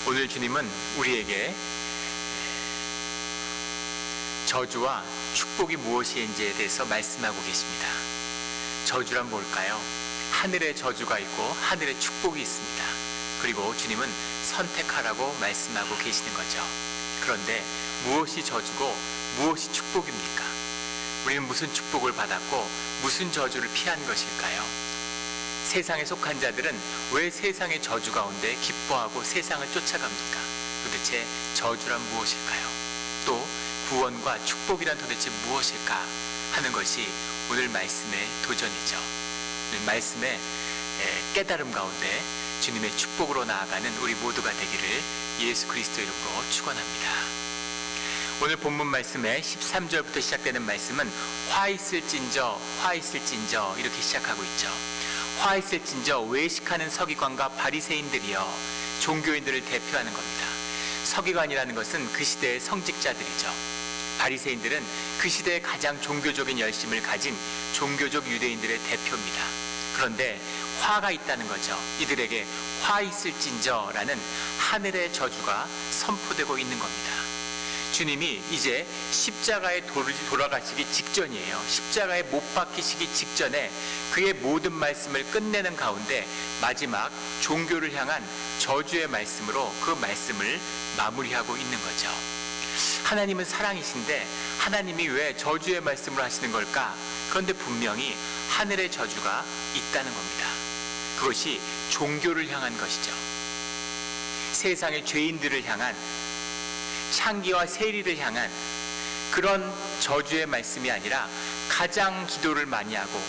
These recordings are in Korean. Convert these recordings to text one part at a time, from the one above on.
오늘 주님은 우리에게 저주와 축복이 무엇인지에 대해서 말씀하고 계십니다. 저주란 뭘까요? 하늘에 저주가 있고 하늘에 축복이 있습니다. 그리고 주님은 선택하라고 말씀하고 계시는 거죠. 그런데 무엇이 저주고 무엇이 축복입니까? 우리는 무슨 축복을 받았고 무슨 저주를 피한 것일까요? 세상에 속한 자들은 왜 세상의 저주 가운데 기뻐하고 세상을 쫓아갑니까? 도대체 저주란 무엇일까요? 또 구원과 축복이란 도대체 무엇일까 하는 것이 오늘 말씀의 도전이죠. 오늘 말씀의 깨달음 가운데 주님의 축복으로 나아가는 우리 모두가 되기를 예수 그리스도 이름으로 축원합니다. 오늘 본문 말씀의 13절부터 시작되는 말씀은 화 있을진저 이렇게 시작하고 있죠. 화 있을진저 외식하는 서기관과 바리새인들이여. 종교인들을 대표하는 겁니다. 서기관이라는 것은 그 시대의 성직자들이죠. 바리새인들은 그 시대의 가장 종교적인 열심을 가진 종교적 유대인들의 대표입니다. 그런데 화가 있다는 거죠. 이들에게 화 있을진저라는 하늘의 저주가 선포되고 있는 겁니다. 주님이 이제 십자가에 돌아가시기 직전이에요. 십자가에 못 박히시기 직전에 그의 모든 말씀을 끝내는 가운데 마지막 종교를 향한 저주의 말씀으로 그 말씀을 마무리하고 있는 거죠. 하나님은 사랑이신데 하나님이 왜 저주의 말씀을 하시는 걸까? 그런데 분명히 하늘의 저주가 있다는 겁니다. 그것이 종교를 향한 것이죠. 세상의 죄인들을 향한, 창기와 세리를 향한 그런 저주의 말씀이 아니라 가장 기도를 많이 하고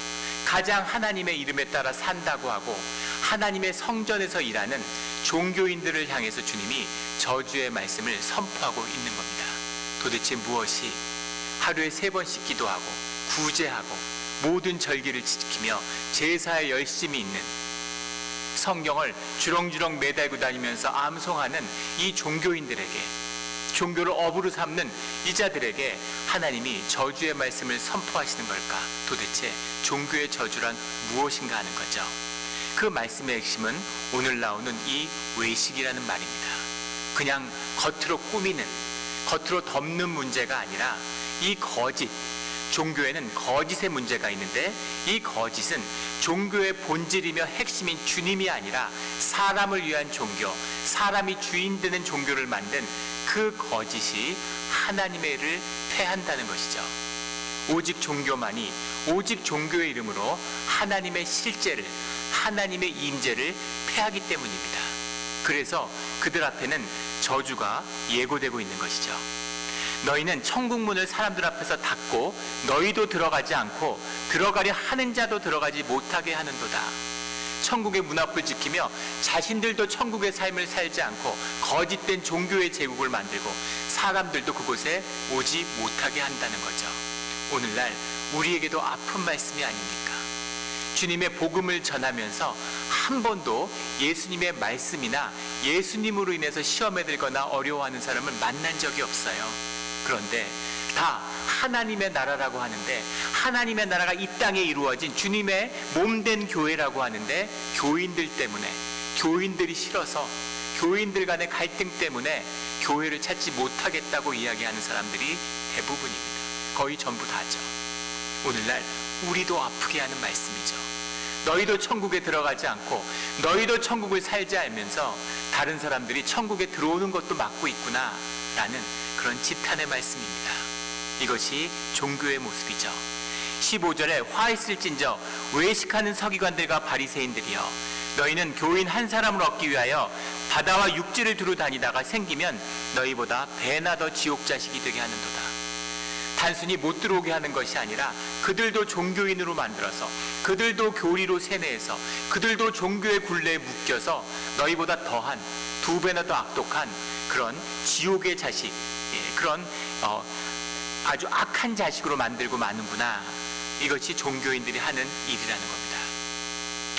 가장 하나님의 이름에 따라 산다고 하고 하나님의 성전에서 일하는 종교인들을 향해서 주님이 저주의 말씀을 선포하고 있는 겁니다. 도대체 무엇이? 하루에 3번씩 기도하고 구제하고 모든 절기를 지키며 제사에 열심히 있는, 성경을 주렁주렁 매달고 다니면서 암송하는 이 종교인들에게, 종교를 업으로 삼는 이자들에게 하나님이 저주의 말씀을 선포하시는 걸까? 도대체 종교의 저주란 무엇인가 하는 거죠. 그 말씀의 핵심은 오늘 나오는 이 외식이라는 말입니다. 그냥 겉으로 꾸미는, 겉으로 덮는 문제가 아니라 이 거짓, 종교에는 거짓의 문제가 있는데 이 거짓은 종교의 본질이며 핵심인 주님이 아니라 사람을 위한 종교, 사람이 주인 되는 종교를 만든 그 거짓이 하나님의 일을 패한다는 것이죠. 오직 종교만이, 오직 종교의 이름으로 하나님의 실제를, 하나님의 임재를 패하기 때문입니다. 그래서 그들 앞에는 저주가 예고되고 있는 것이죠. 너희는 천국 문을 사람들 앞에서 닫고 너희도 들어가지 않고 들어가려 하는 자도 들어가지 못하게 하는도다. 천국의 문 앞을 지키며 자신들도 천국의 삶을 살지 않고 거짓된 종교의 제국을 만들고 사람들도 그곳에 오지 못하게 한다는 거죠. 오늘날 우리에게도 아픈 말씀이 아닙니까? 주님의 복음을 전하면서 한 번도 예수님의 말씀이나 예수님으로 인해서 시험에 들거나 어려워하는 사람을 만난 적이 없어요. 그런데 다 하나님의 나라라고 하는데, 하나님의 나라가 이 땅에 이루어진 주님의 몸된 교회라고 하는데 교인들 때문에, 교인들이 싫어서, 교인들 간의 갈등 때문에 교회를 찾지 못하겠다고 이야기하는 사람들이 대부분입니다. 거의 전부 다죠. 오늘날 우리도 아프게 하는 말씀이죠. 너희도 천국에 들어가지 않고 너희도 천국을 살지 알면서 다른 사람들이 천국에 들어오는 것도 막고 있구나 라는 그런 지탄의 말씀입니다. 이것이 종교의 모습이죠. 15절에 화 있을진저 외식하는 서기관들과 바리새인들이여. 너희는 교인 한 사람을 얻기 위하여 바다와 육지를 두루 다니다가 생기면 너희보다 배나 더 지옥 자식이 되게 하는도다. 단순히 못 들어오게 하는 것이 아니라 그들도 종교인으로 만들어서, 그들도 교리로 세뇌해서, 그들도 종교의 굴레에 묶여서 너희보다 더한, 2배나 더 악독한 그런 지옥의 자식, 그런 아주 악한 자식으로 만들고 마는구나. 이것이 종교인들이 하는 일이라는 겁니다.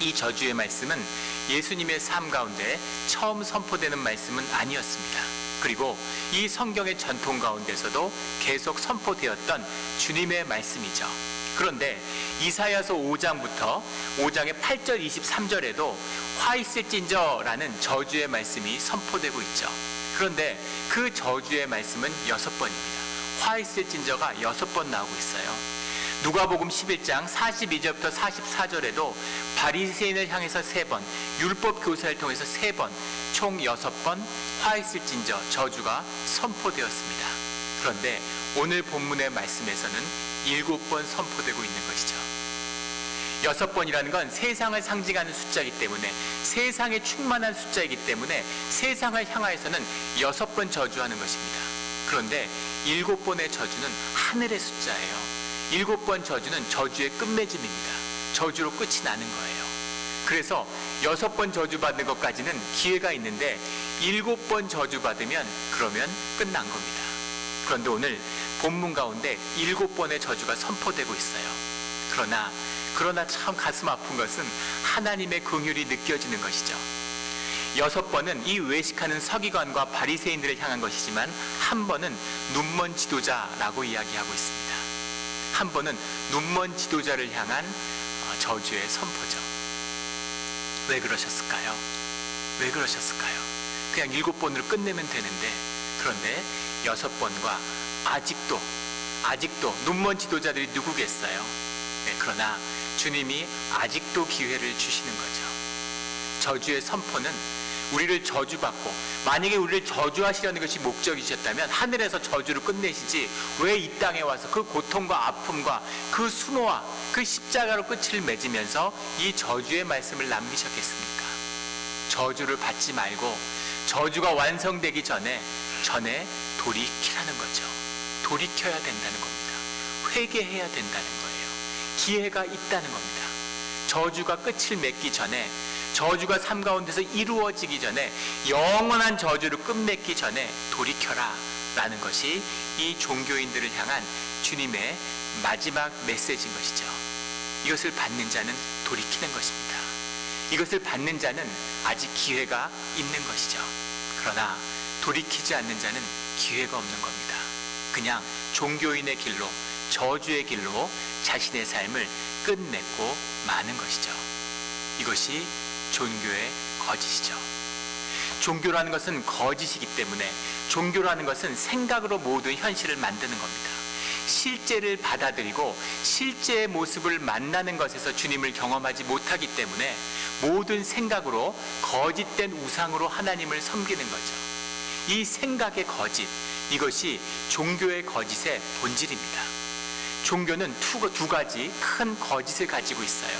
이 저주의 말씀은 예수님의 삶 가운데 처음 선포되는 말씀은 아니었습니다. 그리고 이 성경의 전통 가운데서도 계속 선포되었던 주님의 말씀이죠. 그런데 이사야서 5장부터 5장의 8절 23절에도 화 있을진저라는 저주의 말씀이 선포되고 있죠. 그런데 그 저주의 말씀은 6번입니다. 화 있을진저가 6번 나오고 있어요. 누가복음 11장 42절부터 44절에도 바리새인을 향해서 3번, 율법 교사를 통해서 3번, 총 6번 화 있을진저 저주가 선포되었습니다. 그런데 오늘 본문의 말씀에서는 7번 선포되고 있는 것이죠. 6번이라는 건 세상을 상징하는 숫자이기 때문에, 세상에 충만한 숫자이기 때문에 세상을 향하여서는 6번 저주하는 것입니다. 그런데 7번의 저주는 하늘의 숫자예요. 7번 저주는 저주의 끝맺음입니다. 저주로 끝이 나는 거예요. 그래서 6번 저주받는 것까지는 기회가 있는데 7번 저주받으면 그러면 끝난 겁니다. 그런데 오늘 본문 가운데 7번의 저주가 선포되고 있어요. 그러나 참 가슴 아픈 것은 하나님의 긍휼이 느껴지는 것이죠. 6번은 이 외식하는 서기관과 바리새인들을 향한 것이지만 한 번은 눈먼 지도자라고 이야기하고 있습니다. 한 번은 눈먼 지도자를 향한 저주의 선포죠. 왜 그러셨을까요? 왜 그러셨을까요? 그냥 7번으로 끝내면 되는데, 그런데 6번과 아직도 눈먼 지도자들이 누구겠어요? 네, 그러나 주님이 아직도 기회를 주시는 거죠. 저주의 선포는 우리를 저주받고, 만약에 우리를 저주하시려는 것이 목적이셨다면 하늘에서 저주를 끝내시지 왜 이 땅에 와서 그 고통과 아픔과 그 수모와 그 십자가로 끝을 맺으면서 이 저주의 말씀을 남기셨겠습니까? 저주를 받지 말고 저주가 완성되기 전에 돌이키라는 거죠. 돌이켜야 된다는 겁니다. 회개해야 된다는 거예요. 기회가 있다는 겁니다. 저주가 끝을 맺기 전에, 저주가 삶 가운데서 이루어지기 전에, 영원한 저주를 끝맺기 전에 돌이켜라 라는 것이 이 종교인들을 향한 주님의 마지막 메시지인 것이죠. 이것을 받는 자는 돌이키는 것입니다. 이것을 받는 자는 아직 기회가 있는 것이죠. 그러나 돌이키지 않는 자는 기회가 없는 겁니다. 그냥 종교인의 길로, 저주의 길로 자신의 삶을 끝맺고 마는 것이죠. 이것이 종교의 거짓이죠. 종교라는 것은 거짓이기 때문에, 종교라는 것은 생각으로 모든 현실을 만드는 겁니다. 실제를 받아들이고 실제의 모습을 만나는 것에서 주님을 경험하지 못하기 때문에 모든 생각으로, 거짓된 우상으로 하나님을 섬기는 거죠. 이 생각의 거짓, 이것이 종교의 거짓의 본질입니다. 종교는 두 가지 큰 거짓을 가지고 있어요.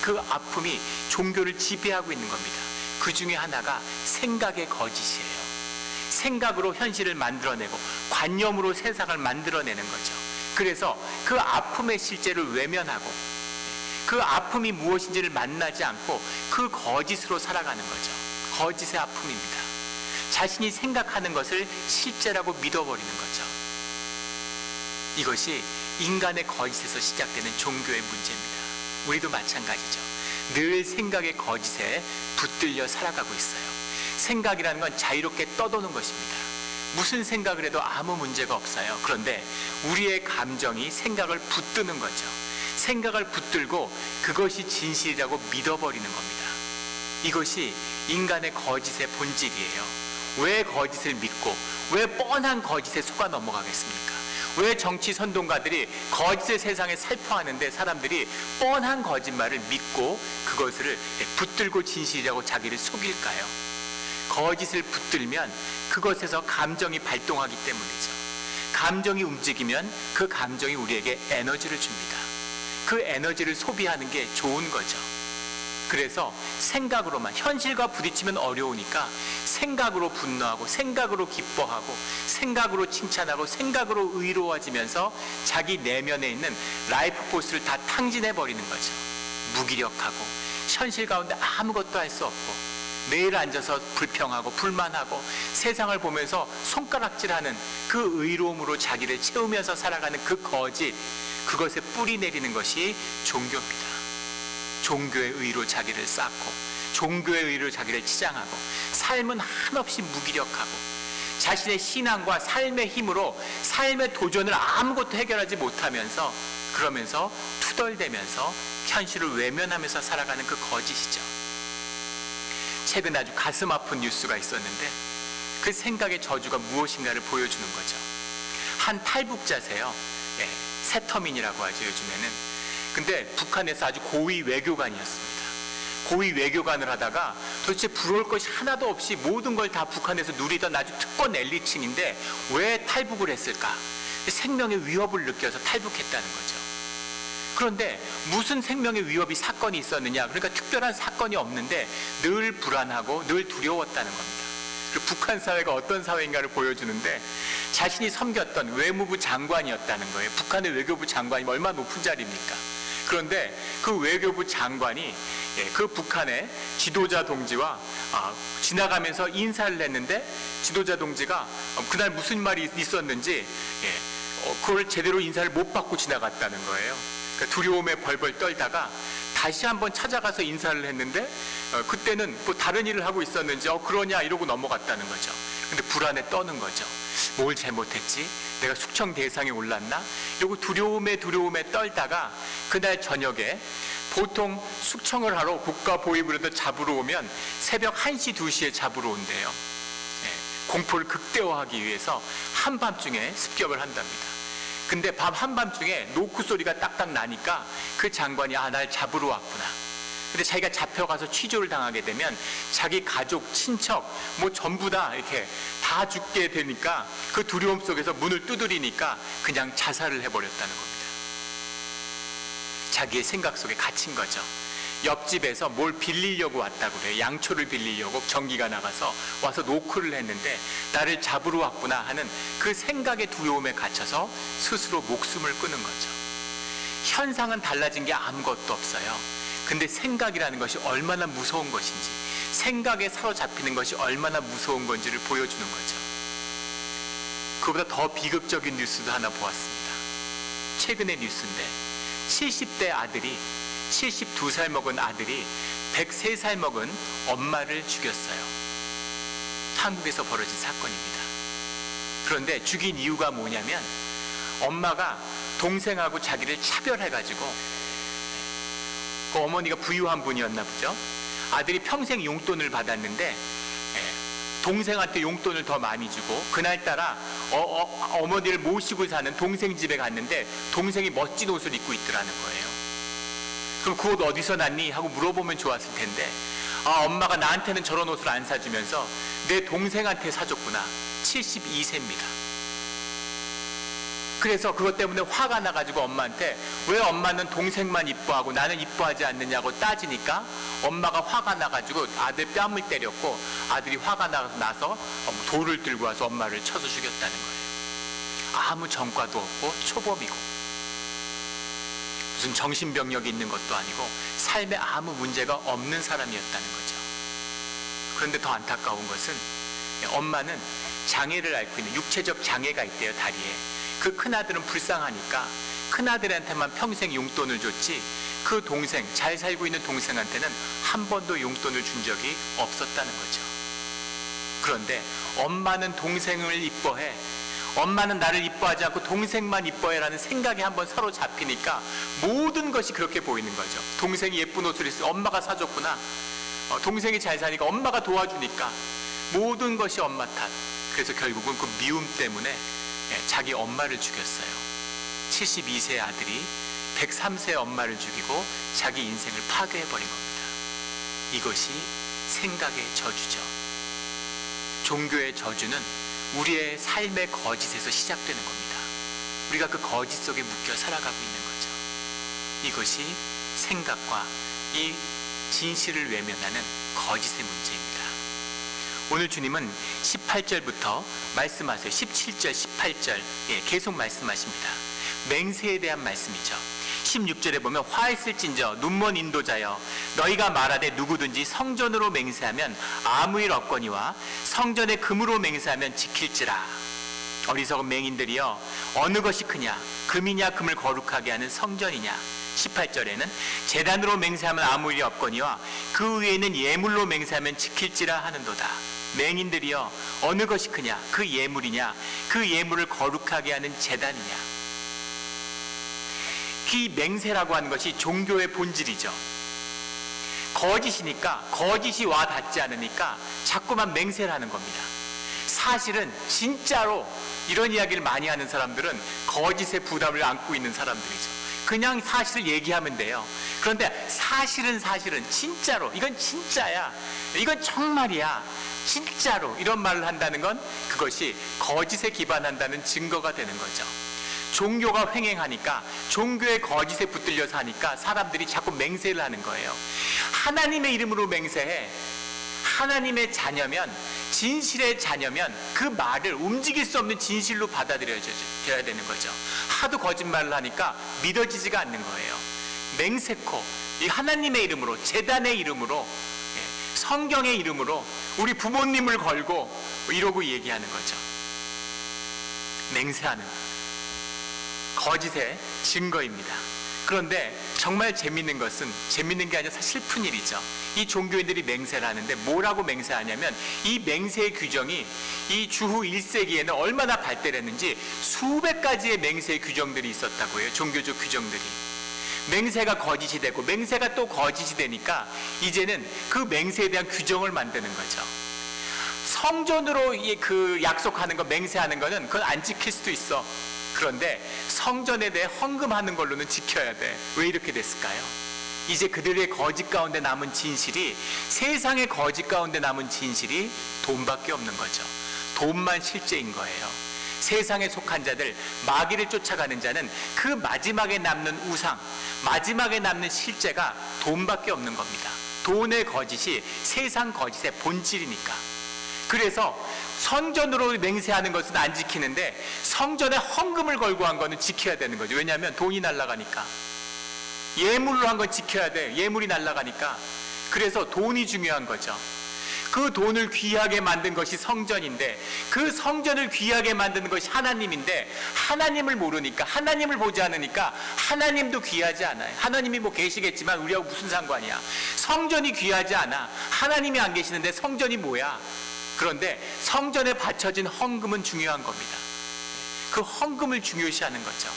그 아픔이 종교를 지배하고 있는 겁니다. 그 중에 하나가 생각의 거짓이에요. 생각으로 현실을 만들어내고 관념으로 세상을 만들어내는 거죠. 그래서 그 아픔의 실제를 외면하고 그 아픔이 무엇인지를 만나지 않고 그 거짓으로 살아가는 거죠. 거짓의 아픔입니다. 자신이 생각하는 것을 실제라고 믿어버리는 거죠. 이것이 인간의 거짓에서 시작되는 종교의 문제입니다. 우리도 마찬가지죠. 늘 생각의 거짓에 붙들려 살아가고 있어요. 생각이라는 건 자유롭게 떠도는 것입니다. 무슨 생각을 해도 아무 문제가 없어요. 그런데 우리의 감정이 생각을 붙드는 거죠. 생각을 붙들고 그것이 진실이라고 믿어버리는 겁니다. 이것이 인간의 거짓의 본질이에요. 왜 거짓을 믿고, 왜 뻔한 거짓에 속아 넘어가겠습니까? 왜 정치 선동가들이 거짓을 세상에 살포하는데 사람들이 뻔한 거짓말을 믿고 그것을 붙들고 진실이라고 자기를 속일까요? 거짓을 붙들면 그것에서 감정이 발동하기 때문이죠. 감정이 움직이면 그 감정이 우리에게 에너지를 줍니다. 그 에너지를 소비하는 게 좋은 거죠. 그래서 생각으로만, 현실과 부딪히면 어려우니까 생각으로 분노하고, 생각으로 기뻐하고, 생각으로 칭찬하고, 생각으로 의로워지면서 자기 내면에 있는 라이프 포스를 다 탕진해 버리는 거죠. 무기력하고 현실 가운데 아무것도 할 수 없고 매일 앉아서 불평하고 불만하고 세상을 보면서 손가락질하는 그 의로움으로 자기를 채우면서 살아가는 그 거짓, 그것에 뿌리 내리는 것이 종교입니다. 종교의 의로 자기를 쌓고, 종교의 의로 자기를 치장하고, 삶은 한없이 무기력하고, 자신의 신앙과 삶의 힘으로 삶의 도전을 아무것도 해결하지 못하면서, 그러면서 투덜대면서 현실을 외면하면서 살아가는 그 거짓이죠. 최근 아주 가슴 아픈 뉴스가 있었는데 그 생각의 저주가 무엇인가를 보여주는 거죠. 한 탈북자세요. 세터민이라고 하죠, 요즘에는. 근데 북한에서 아주 고위 외교관이었습니다. 고위 외교관을 하다가 도대체 부러울 것이 하나도 없이 모든 걸 다 북한에서 누리던 아주 특권 엘리트인데 왜 탈북을 했을까? 생명의 위협을 느껴서 탈북했다는 거죠. 그런데 무슨 생명의 위협이 사건이 있었느냐? 그러니까 특별한 사건이 없는데 늘 불안하고 늘 두려웠다는 겁니다. 그리고 북한 사회가 어떤 사회인가를 보여주는데 자신이 섬겼던 외무부 장관이었다는 거예요. 북한의 외교부 장관이 얼마나 높은 자리입니까? 그런데 그 외교부 장관이 그 북한의 지도자 동지와 지나가면서 인사를 했는데 지도자 동지가 그날 무슨 말이 있었는지 그걸 제대로 인사를 못 받고 지나갔다는 거예요. 그러니까 두려움에 벌벌 떨다가 다시 한번 찾아가서 인사를 했는데 그때는 뭐 다른 일을 하고 있었는지 그러냐 이러고 넘어갔다는 거죠. 근데 불안에 떠는 거죠. 뭘 잘못했지? 내가 숙청 대상에 올랐나? 이러고 두려움에 떨다가 그날 저녁에 보통 숙청을 하러 국가보위부로도 잡으러 오면 새벽 1시, 2시에 잡으러 온대요. 공포를 극대화하기 위해서 한밤중에 습격을 한답니다. 근데 밤 한밤중에 노크 소리가 딱딱 나니까 그 장관이 날 잡으러 왔구나. 근데 자기가 잡혀가서 취조를 당하게 되면 자기 가족, 친척 뭐 전부 다 이렇게 다 죽게 되니까 그 두려움 속에서 문을 두드리니까 그냥 자살을 해버렸다는 겁니다. 자기의 생각 속에 갇힌 거죠. 옆집에서 뭘 빌리려고 왔다고 그래요. 양초를 빌리려고 전기가 나가서 와서 노크를 했는데 나를 잡으러 왔구나 하는 그 생각의 두려움에 갇혀서 스스로 목숨을 끊은 거죠. 현상은 달라진 게 아무것도 없어요. 근데 생각이라는 것이 얼마나 무서운 것인지, 생각에 사로잡히는 것이 얼마나 무서운 건지를 보여주는 거죠. 그보다 더 비극적인 뉴스도 하나 보았습니다. 최근의 뉴스인데 70대 아들이 72살 먹은 아들이 103살 먹은 엄마를 죽였어요. 한국에서 벌어진 사건입니다. 그런데 죽인 이유가 뭐냐면 엄마가 동생하고 자기를 차별해가지고 그 어머니가 부유한 분이었나 보죠. 아들이 평생 용돈을 받았는데 동생한테 용돈을 더 많이 주고 그날따라 어머니를 모시고 사는 동생 집에 갔는데 동생이 멋진 옷을 입고 있더라는 거예요. 그럼 그 옷 어디서 났니? 하고 물어보면 좋았을 텐데 엄마가 나한테는 저런 옷을 안 사주면서 내 동생한테 사줬구나. 72세입니다. 그래서 그것 때문에 화가 나가지고 엄마한테 왜 엄마는 동생만 이뻐하고 나는 이뻐하지 않느냐고 따지니까 엄마가 화가 나가지고 아들 뺨을 때렸고 아들이 화가 나서 돌을 들고 와서 엄마를 쳐서 죽였다는 거예요. 아무 전과도 없고 초범이고 무슨 정신병력이 있는 것도 아니고 삶에 아무 문제가 없는 사람이었다는 거죠. 그런데 더 안타까운 것은 엄마는 장애를 앓고 있는 육체적 장애가 있대요. 다리에. 그 큰아들은 불쌍하니까 큰아들한테만 평생 용돈을 줬지 그 동생, 잘 살고 있는 동생한테는 한 번도 용돈을 준 적이 없었다는 거죠. 그런데 엄마는 동생을 이뻐해, 엄마는 나를 이뻐하지 않고 동생만 이뻐해라는 생각에 한번 사로잡히니까 모든 것이 그렇게 보이는 거죠. 동생이 예쁜 옷을 입으면 엄마가 사줬구나. 동생이 잘 사니까 엄마가 도와주니까 모든 것이 엄마 탓. 그래서 결국은 그 미움 때문에 자기 엄마를 죽였어요. 72세 아들이 103세 엄마를 죽이고 자기 인생을 파괴해버린 겁니다. 이것이 생각의 저주죠. 종교의 저주는 우리의 삶의 거짓에서 시작되는 겁니다. 우리가 그 거짓 속에 묶여 살아가고 있는 거죠. 이것이 생각과 이 진실을 외면하는 거짓의 문제입니다. 오늘 주님은 18절부터 말씀하세요. 17절, 18절 계속 말씀하십니다. 맹세에 대한 말씀이죠. 16절에 보면 화했을진저 눈먼 인도자여 너희가 말하되 누구든지 성전으로 맹세하면 아무 일 없거니와 성전에 금으로 맹세하면 지킬지라. 어리석은 맹인들이여 어느 것이 크냐 금이냐 금을 거룩하게 하는 성전이냐. 18절에는 제단으로 맹세하면 아무 일이 없거니와 그 위에는 예물로 맹세하면 지킬지라 하는도다. 맹인들이여 어느 것이 크냐 그 예물이냐 그 예물을 거룩하게 하는 제단이냐. 이 맹세라고 하는 것이 종교의 본질이죠. 거짓이니까, 거짓이 와 닿지 않으니까 자꾸만 맹세를 하는 겁니다. 사실은 진짜로 이런 이야기를 많이 하는 사람들은 거짓의 부담을 안고 있는 사람들이죠. 그냥 사실을 얘기하면 돼요. 그런데 사실은 진짜로, 이건 진짜야, 이건 정말이야, 진짜로, 이런 말을 한다는 건 그것이 거짓에 기반한다는 증거가 되는 거죠. 종교가 횡행하니까, 종교의 거짓에 붙들려서 하니까 사람들이 자꾸 맹세를 하는 거예요. 하나님의 이름으로 맹세해. 하나님의 자녀면, 진실의 자녀면 그 말을 움직일 수 없는 진실로 받아들여져야 되는 거죠. 하도 거짓말을 하니까 믿어지지가 않는 거예요. 맹세코, 이 하나님의 이름으로, 제단의 이름으로, 성경의 이름으로 우리 부모님을 걸고 이러고 얘기하는 거죠. 맹세하는 거짓의 증거입니다. 그런데 정말 재밌는 것은, 재밌는 게 아니라 사실 슬픈 일이죠. 이 종교인들이 맹세를 하는데 뭐라고 맹세하냐면, 이 맹세의 규정이 이 주후 1세기에는 얼마나 발달했는지 수백 가지의 맹세의 규정들이 있었다고 해요. 종교적 규정들이. 맹세가 거짓이 되고 맹세가 또 거짓이 되니까 이제는 그 맹세에 대한 규정을 만드는 거죠. 성전으로 그 약속하는 거, 맹세하는 거는 그건 안 지킬 수도 있어. 그런데 성전에 대해 헌금하는 걸로는 지켜야 돼. 왜 이렇게 됐을까요? 이제 그들의 거짓 가운데 남은 진실이, 세상의 거짓 가운데 남은 진실이 돈밖에 없는 거죠. 돈만 실제인 거예요. 세상에 속한 자들, 마귀를 쫓아가는 자는 그 마지막에 남는 우상, 마지막에 남는 실제가 돈밖에 없는 겁니다. 돈의 거짓이 세상 거짓의 본질이니까. 그래서 성전으로 맹세하는 것은 안 지키는데 성전에 헌금을 걸고 한 거는 지켜야 되는 거죠. 왜냐하면 돈이 날아가니까. 예물로 한 건 지켜야 돼. 예물이 날아가니까. 그래서 돈이 중요한 거죠. 그 돈을 귀하게 만든 것이 성전인데, 그 성전을 귀하게 만드는 것이 하나님인데, 하나님을 모르니까, 하나님을 보지 않으니까 하나님도 귀하지 않아요. 하나님이 뭐 계시겠지만 우리하고 무슨 상관이야. 성전이 귀하지 않아. 하나님이 안 계시는데 성전이 뭐야. 그런데 성전에 바쳐진 헌금은 중요한 겁니다. 그 헌금을 중요시하는 거죠.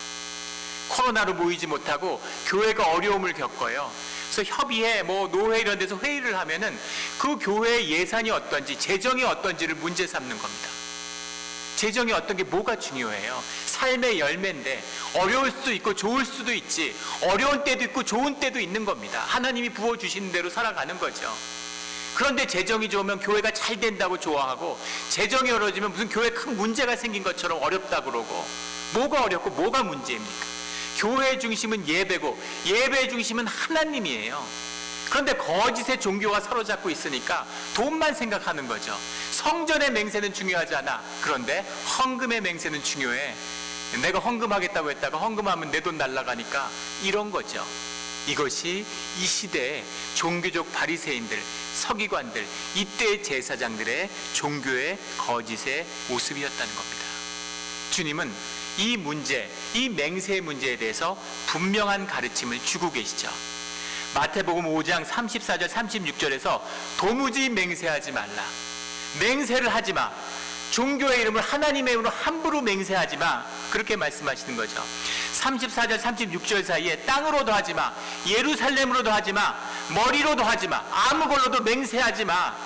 코로나로 모이지 못하고 교회가 어려움을 겪어요. 그래서 협의회, 노회 이런 데서 회의를 하면은 그 교회의 예산이 어떤지, 재정이 어떤지를 문제 삼는 겁니다. 재정이 어떤 게 뭐가 중요해요? 삶의 열매인데 어려울 수도 있고 좋을 수도 있지. 어려운 때도 있고 좋은 때도 있는 겁니다. 하나님이 부어주시는 대로 살아가는 거죠. 그런데 재정이 좋으면 교회가 잘 된다고 좋아하고, 재정이 어려워지면 무슨 교회에 큰 문제가 생긴 것처럼 어렵다 그러고, 뭐가 어렵고 뭐가 문제입니까? 교회의 중심은 예배고 예배의 중심은 하나님이에요. 그런데 거짓의 종교가 사로잡고 있으니까 돈만 생각하는 거죠. 성전의 맹세는 중요하지 않아. 그런데 헌금의 맹세는 중요해. 내가 헌금하겠다고 했다가 헌금하면 내 돈 날아가니까, 이런 거죠. 이것이 이 시대의 종교적 바리새인들, 서기관들, 이때의 제사장들의 종교의 거짓의 모습이었다는 겁니다. 주님은 이 문제, 이 맹세의 문제에 대해서 분명한 가르침을 주고 계시죠. 마태복음 5장 34절 36절에서 도무지 맹세하지 말라. 맹세를 하지 마. 종교의 이름을 하나님의 이름으로 함부로 맹세하지 마. 그렇게 말씀하시는 거죠. 34절 36절 사이에 땅으로도 하지 마, 예루살렘으로도 하지 마, 머리로도 하지 마, 아무 걸로도 맹세하지 마.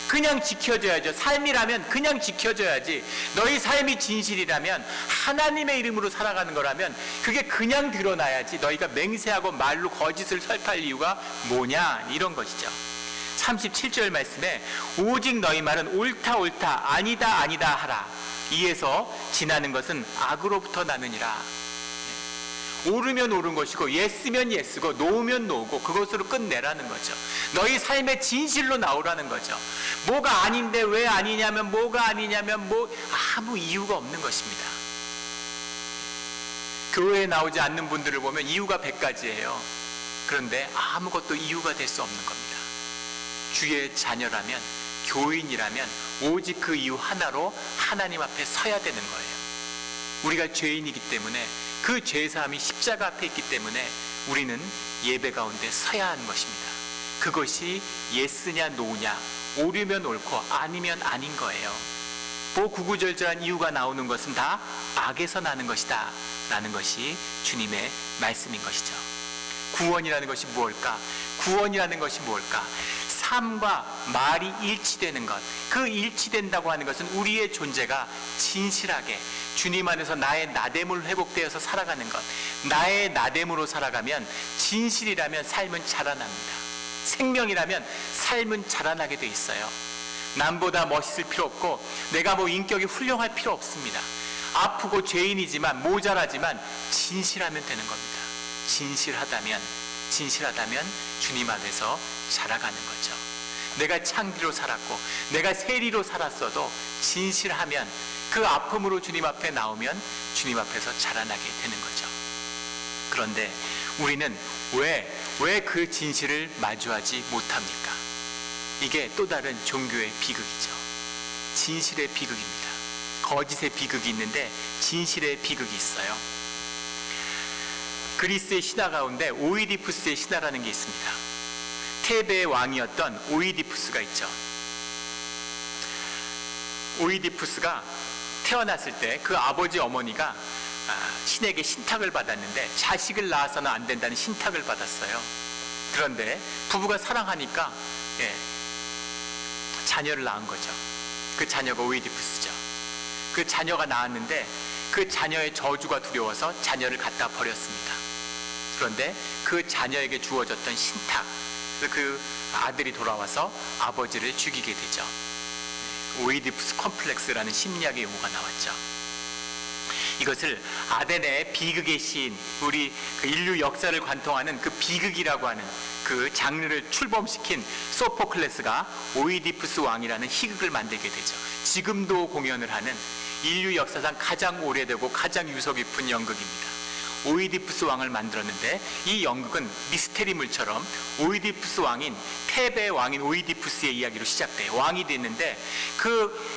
그냥 지켜져야죠. 삶이라면 그냥 지켜져야지. 너희 삶이 진실이라면, 하나님의 이름으로 살아가는 거라면 그게 그냥 드러나야지. 너희가 맹세하고 말로 거짓을 설파할 이유가 뭐냐, 이런 것이죠. 37절 말씀에 오직 너희 말은 옳다 옳다, 아니다 아니다 하라. 이에서 지나는 것은 악으로부터 나느니라. 옳으면 옳은 것이고 예스면 예스고 노우면 노우고 그것으로 끝내라는 거죠. 너희 삶의 진실로 나오라는 거죠. 뭐가 아닌데 왜 아니냐면, 뭐가 아니냐면 아무 이유가 없는 것입니다. 교회에 나오지 않는 분들을 보면 이유가 100가지예요. 그런데 아무것도 이유가 될 수 없는 겁니다. 주의 자녀라면, 교인이라면 오직 그 이유 하나로 하나님 앞에 서야 되는 거예요. 우리가 죄인이기 때문에, 그 죄사함이 십자가 앞에 있기 때문에 우리는 예배 가운데 서야 하는 것입니다. 그것이 예스냐 노냐, 옳으면 옳고 아니면 아닌 거예요. 구구절절한 이유가 나오는 것은 다 악에서 나는 것이다 라는 것이 주님의 말씀인 것이죠. 구원이라는 것이 무엇일까? 구원이라는 것이 뭘까? 삶과 말이 일치되는 것. 그 일치된다고 하는 것은 우리의 존재가 진실하게 주님 안에서 나의 나됨을 회복되어서 살아가는 것. 나의 나됨으로 살아가면, 진실이라면 삶은 자라납니다. 생명이라면 삶은 자라나게 돼 있어요. 남보다 멋있을 필요 없고 내가 뭐 인격이 훌륭할 필요 없습니다. 아프고 죄인이지만, 모자라지만 진실하면 되는 겁니다. 진실하다면 주님 안에서 자라가는 거죠. 내가 창기로 살았고 내가 세리로 살았어도 진실하면, 그 아픔으로 주님 앞에 나오면 주님 앞에서 자라나게 되는 거죠. 그런데 우리는 왜 그 진실을 마주하지 못합니까? 이게 또 다른 종교의 비극이죠. 진실의 비극입니다. 거짓의 비극이 있는데 진실의 비극이 있어요. 그리스의 신화 가운데 오이디푸스의 신화라는 게 있습니다. 테베의 왕이었던 오이디푸스가 있죠. 오이디푸스가 태어났을 때 그 아버지 어머니가 신에게 신탁을 받았는데 자식을 낳아서는 안 된다는 신탁을 받았어요. 그런데 부부가 사랑하니까 자녀를 낳은 거죠. 그 자녀가 오이디푸스죠. 그 자녀가 낳았는데 그 자녀의 저주가 두려워서 자녀를 갖다 버렸습니다. 그런데 그 자녀에게 주어졌던 신탁, 그 아들이 돌아와서 아버지를 죽이게 되죠. 오이디푸스 컴플렉스라는 심리학의 용어가 나왔죠. 이것을 아데네의 비극의 시인, 우리 그 인류 역사를 관통하는 그 비극이라고 하는 그 장르를 출범시킨 소포클레스가 오이디푸스 왕이라는 희극을 만들게 되죠. 지금도 공연을 하는 인류 역사상 가장 오래되고 가장 유서 깊은 연극입니다. 오이디푸스 왕을 만들었는데 이 연극은 미스테리물처럼 오이디푸스 왕인 테베의 왕인 오이디푸스의 이야기로 시작돼요. 왕이 됐는데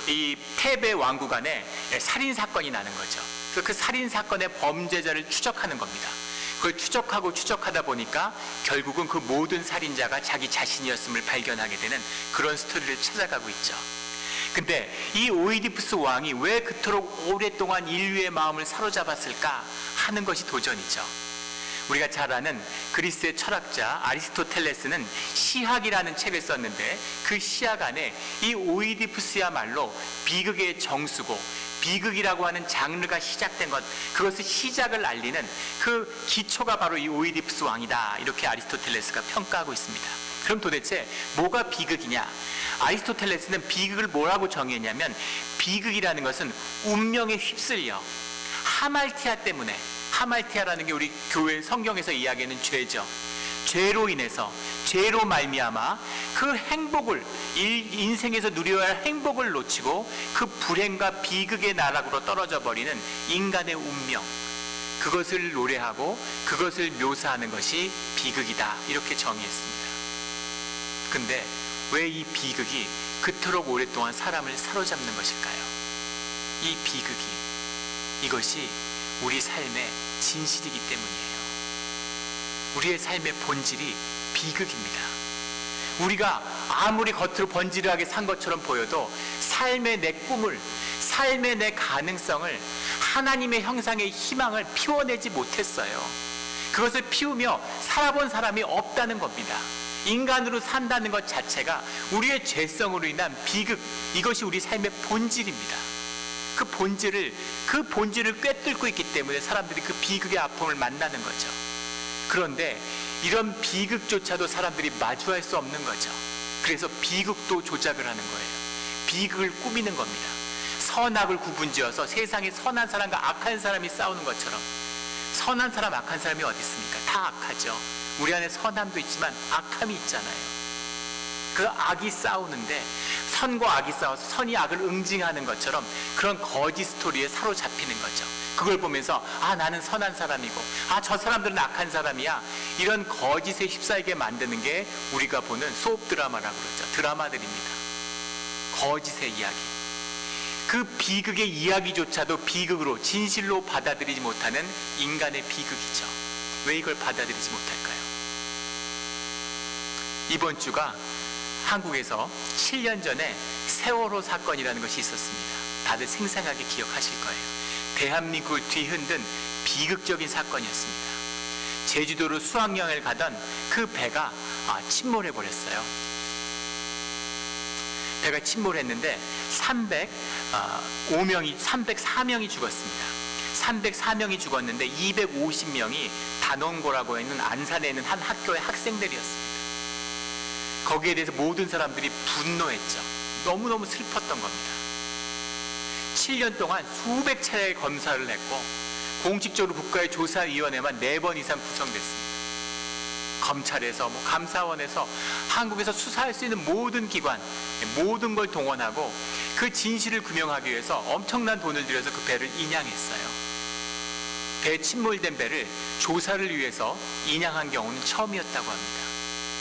이 테베 왕국 안에 살인 사건이 나는 거죠. 그래서 그 살인 사건의 범죄자를 추적하는 겁니다. 그걸 추적하다 보니까 결국은 그 모든 살인자가 자기 자신이었음을 발견하게 되는 그런 스토리를 찾아가고 있죠. 근데 이 오이디푸스 왕이 왜 그토록 오랫동안 인류의 마음을 사로잡았을까 하는 것이 도전이죠. 우리가 잘 아는 그리스의 철학자 아리스토텔레스는 시학이라는 책을 썼는데 그 시학 안에 이 오이디푸스야말로 비극의 정수고, 비극이라고 하는 장르가 시작된 것, 그것의 시작을 알리는 그 기초가 바로 이 오이디푸스 왕이다, 이렇게 아리스토텔레스가 평가하고 있습니다. 그럼 도대체 뭐가 비극이냐? 아리스토텔레스는 비극을 뭐라고 정의했냐면, 비극이라는 것은 운명에 휩쓸려 하말티아 때문에, 하말티아라는 게 우리 교회 성경에서 이야기하는 죄죠. 죄로 인해서, 죄로 말미암아 그 행복을, 인생에서 누려야 할 행복을 놓치고 그 불행과 비극의 나락으로 떨어져 버리는 인간의 운명, 그것을 노래하고 그것을 묘사하는 것이 비극이다, 이렇게 정의했습니다. 근데 왜 이 비극이 그토록 오랫동안 사람을 사로잡는 것일까요? 이 비극이, 이것이 우리 삶의 진실이기 때문이에요. 우리의 삶의 본질이 비극입니다. 우리가 아무리 겉으로 번지르하게 산 것처럼 보여도 삶의 내 꿈을, 삶의 내 가능성을, 하나님의 형상의 희망을 피워내지 못했어요. 그것을 피우며 살아본 사람이 없다는 겁니다. 인간으로 산다는 것 자체가 우리의 죄성으로 인한 비극, 이것이 우리 삶의 본질입니다. 그 본질을 꿰뚫고 있기 때문에 사람들이 그 비극의 아픔을 만나는 거죠. 그런데 이런 비극조차도 사람들이 마주할 수 없는 거죠. 그래서 비극도 조작을 하는 거예요. 비극을 꾸미는 겁니다. 선악을 구분지어서 세상에 선한 사람과 악한 사람이 싸우는 것처럼, 선한 사람, 악한 사람이 어디 있습니까? 다 악하죠. 우리 안에 선함도 있지만 악함이 있잖아요. 그 악이 싸우는데, 선과 악이 싸워서 선이 악을 응징하는 것처럼 그런 거짓 스토리에 사로잡히는 거죠. 그걸 보면서 나는 선한 사람이고 저 사람들은 악한 사람이야, 이런 거짓에 휩싸이게 만드는 게 우리가 보는 소업 드라마라고 그러죠. 드라마들입니다. 거짓의 이야기. 그 비극의 이야기조차도 비극으로, 진실로 받아들이지 못하는 인간의 비극이죠. 왜 이걸 받아들이지 못할까요? 이번 주가 한국에서 7년 전에 세월호 사건이라는 것이 있었습니다. 다들 생생하게 기억하실 거예요. 대한민국을 뒤흔든 비극적인 사건이었습니다. 제주도로 수학여행을 가던 그 배가 침몰해 버렸어요. 배가 침몰했는데 304명이 죽었습니다. 304명이 죽었는데 250명이 단원고라고 있는 안산에 있는 한 학교의 학생들이었습니다. 거기에 대해서 모든 사람들이 분노했죠. 너무너무 슬펐던 겁니다. 7년 동안 수백 차례의 검사를 했고 공식적으로 국가의 조사위원회만 4번 이상 구성됐습니다. 검찰에서 감사원에서 한국에서 수사할 수 있는 모든 기관, 모든 걸 동원하고 그 진실을 규명하기 위해서 엄청난 돈을 들여서 그 배를 인양했어요. 배 침몰된 배를 조사를 위해서 인양한 경우는 처음이었다고 합니다.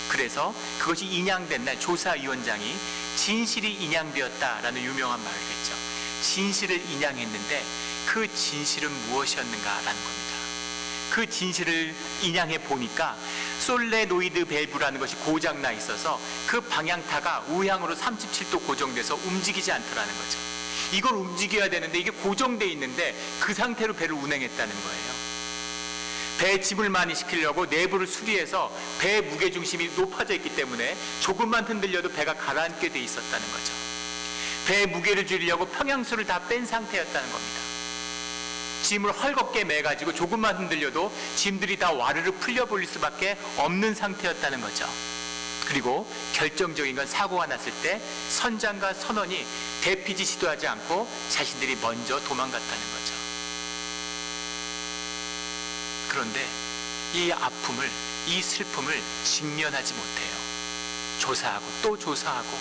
그래서 그것이 인양된 날 조사위원장이 진실이 인양되었다라는 유명한 말을 했죠. 진실을 인양했는데 그 진실은 무엇이었는가라는 겁니다. 그 진실을 인양해 보니까 솔레노이드 밸브라는 것이 고장나 있어서 그 방향타가 우향으로 37도 고정돼서 움직이지 않더라는 거죠. 이걸 움직여야 되는데 이게 고정돼 있는데 그 상태로 배를 운행했다는 거예요. 배에 짐을 많이 시키려고 내부를 수리해서 배의 무게중심이 높아져 있기 때문에 조금만 흔들려도 배가 가라앉게 돼 있었다는 거죠. 배의 무게를 줄이려고 평양수를 다 뺀 상태였다는 겁니다. 짐을 헐겁게 매가지고 조금만 흔들려도 짐들이 다 와르르 풀려버릴 수밖에 없는 상태였다는 거죠. 그리고 결정적인 건 사고가 났을 때 선장과 선원이 대피지 시도하지 않고 자신들이 먼저 도망갔다는 거죠. 그런데 이 아픔을, 이 슬픔을 직면하지 못해요. 조사하고 또 조사하고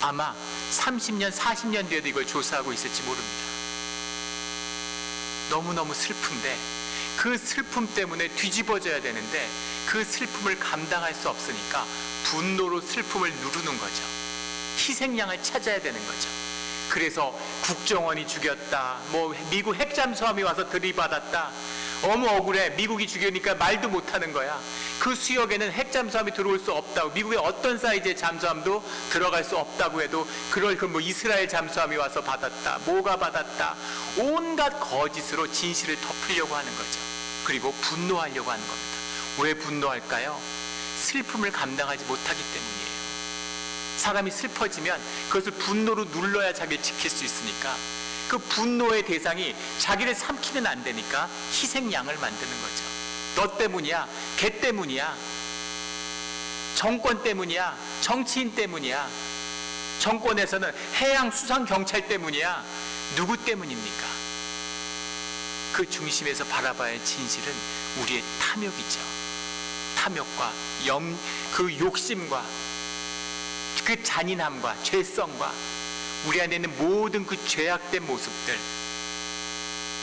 아마 30년, 40년 뒤에도 이걸 조사하고 있을지 모릅니다. 너무너무 슬픈데 그 슬픔 때문에 뒤집어져야 되는데 그 슬픔을 감당할 수 없으니까 분노로 슬픔을 누르는 거죠. 희생양을 찾아야 되는 거죠. 그래서 국정원이 죽였다, 미국 핵잠수함이 와서 들이받았다, 너무 억울해, 미국이 죽이니까 말도 못하는 거야. 그 수역에는 핵잠수함이 들어올 수 없다고, 미국의 어떤 사이즈의 잠수함도 들어갈 수 없다고 해도 그걸 이스라엘 잠수함이 와서 받았다, 뭐가 받았다, 온갖 거짓으로 진실을 덮으려고 하는 거죠. 그리고 분노하려고 하는 겁니다. 왜 분노할까요? 슬픔을 감당하지 못하기 때문이에요. 사람이 슬퍼지면 그것을 분노로 눌러야 자기를 지킬 수 있으니까 그 분노의 대상이 자기를 삼키면 안 되니까 희생양을 만드는 거죠. 너 때문이야, 걔 때문이야, 정권 때문이야, 정치인 때문이야, 정권에서는 해양수산경찰 때문이야. 누구 때문입니까? 그 중심에서 바라봐야 할 진실은 우리의 탐욕이죠. 탐욕과 그 욕심과 그 잔인함과 죄성과 우리 안에 있는 모든 그 죄악된 모습들,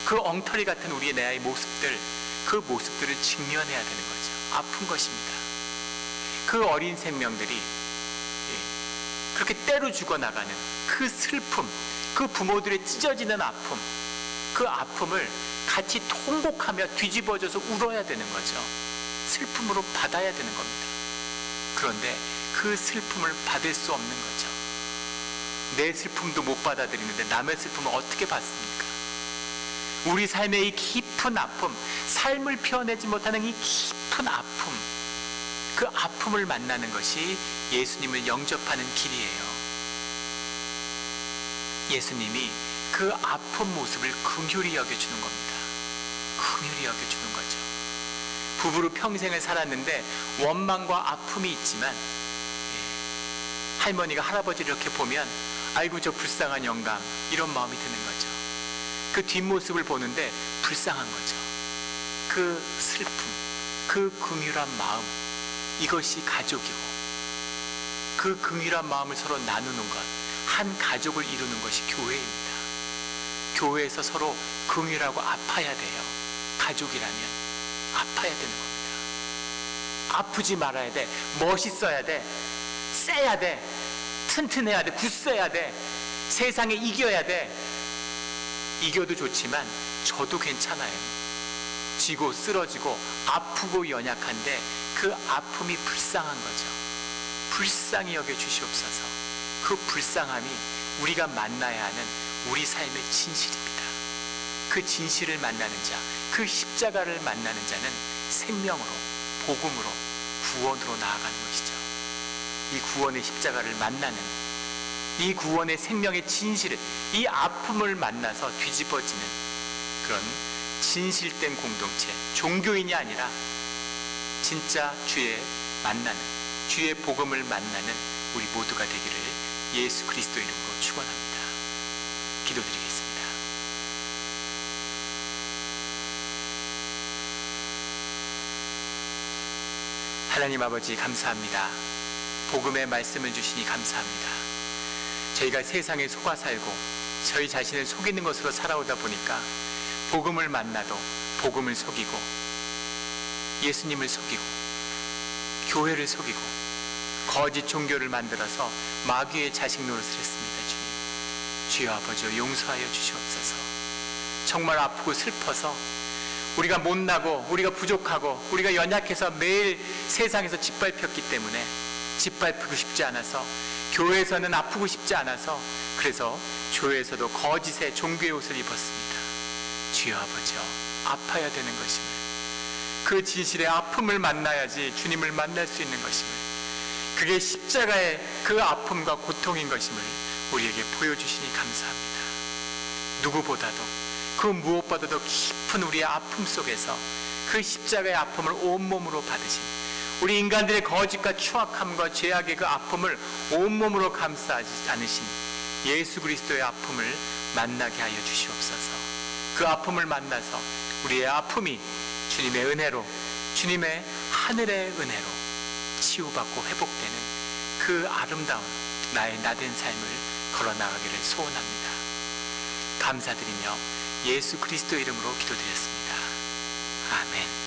그 엉터리 같은 우리의 내의 모습들, 그 모습들을 직면해야 되는 거죠. 아픈 것입니다. 그 어린 생명들이 그렇게 때로 죽어나가는 그 슬픔, 그 부모들의 찢어지는 아픔, 그 아픔을 같이 통곡하며 뒤집어져서 울어야 되는 거죠. 슬픔으로 받아야 되는 겁니다. 그런데 그 슬픔을 받을 수 없는 거죠. 내 슬픔도 못 받아들이는데 남의 슬픔을 어떻게 받습니까? 우리 삶의 이 깊은 아픔, 삶을 표현하지 못하는 이 깊은 아픔, 그 아픔을 만나는 것이 예수님을 영접하는 길이에요. 예수님이 그 아픈 모습을 긍휼히 여겨주는 겁니다. 긍휼히 여겨주는 거죠. 부부로 평생을 살았는데 원망과 아픔이 있지만 할머니가 할아버지를 이렇게 보면 아이고 저 불쌍한 영감, 이런 마음이 드는 거죠. 그 뒷모습을 보는데 불쌍한 거죠. 그 슬픔, 그 긍휼한 마음, 이것이 가족이고 그 긍휼한 마음을 서로 나누는 것, 한 가족을 이루는 것이 교회입니다. 교회에서 서로 긍휼하고 아파야 돼요. 가족이라면 아파야 되는 겁니다. 아프지 말아야 돼. 멋있어야 돼. 세야 돼. 튼튼해야 돼. 굳세야 돼. 세상에 이겨야 돼. 이겨도 좋지만 져도 괜찮아요. 지고 쓰러지고 아프고 연약한데 그 아픔이 불쌍한 거죠. 불쌍히 여겨 주시옵소서. 그 불쌍함이 우리가 만나야 하는 우리 삶의 진실입니다. 그 진실을 만나는 자, 그 십자가를 만나는 자는 생명으로, 복음으로, 구원으로 나아가는 것이죠. 이 구원의 십자가를 만나는, 이 구원의 생명의 진실을, 이 아픔을 만나서 뒤집어지는 그런 진실된 공동체, 종교인이 아니라 진짜 주의 만나는, 주의 복음을 만나는 우리 모두가 되기를 예수 그리스도 이름으로 축원합니다. 기도드리겠습니다. 하나님 아버지, 감사합니다. 복음의 말씀을 주시니 감사합니다. 저희가 세상에 속아 살고 저희 자신을 속이는 것으로 살아오다 보니까 복음을 만나도 복음을 속이고, 예수님을 속이고, 교회를 속이고, 거짓 종교를 만들어서 마귀의 자식 노릇을 했습니다. 주님, 주여 아버지여 용서하여 주시옵소서. 정말 아프고 슬퍼서 우리가 못나고, 우리가 부족하고, 우리가 연약해서 매일 세상에서 짓밟혔기 때문에 짓밟히고 싶지 않아서, 교회에서는 아프고 싶지 않아서, 그래서 교회에서도 거짓의 종교의 옷을 입었습니다. 주여 아버지여, 아파야 되는 것임을, 그 진실의 아픔을 만나야지 주님을 만날 수 있는 것임을, 그게 십자가의 그 아픔과 고통인 것임을 우리에게 보여주시니 감사합니다. 누구보다도, 그 무엇보다도 깊은 우리의 아픔 속에서 그 십자가의 아픔을 온몸으로 받으신, 우리 인간들의 거짓과 추악함과 죄악의 그 아픔을 온몸으로 감싸지 않으신 예수 그리스도의 아픔을 만나게 하여 주시옵소서. 그 아픔을 만나서 우리의 아픔이 주님의 은혜로, 주님의 하늘의 은혜로 치유받고 회복되는 그 아름다운 나의 나된 삶을 걸어나가기를 소원합니다. 감사드리며 예수 그리스도 이름으로 기도드렸습니다. 아멘.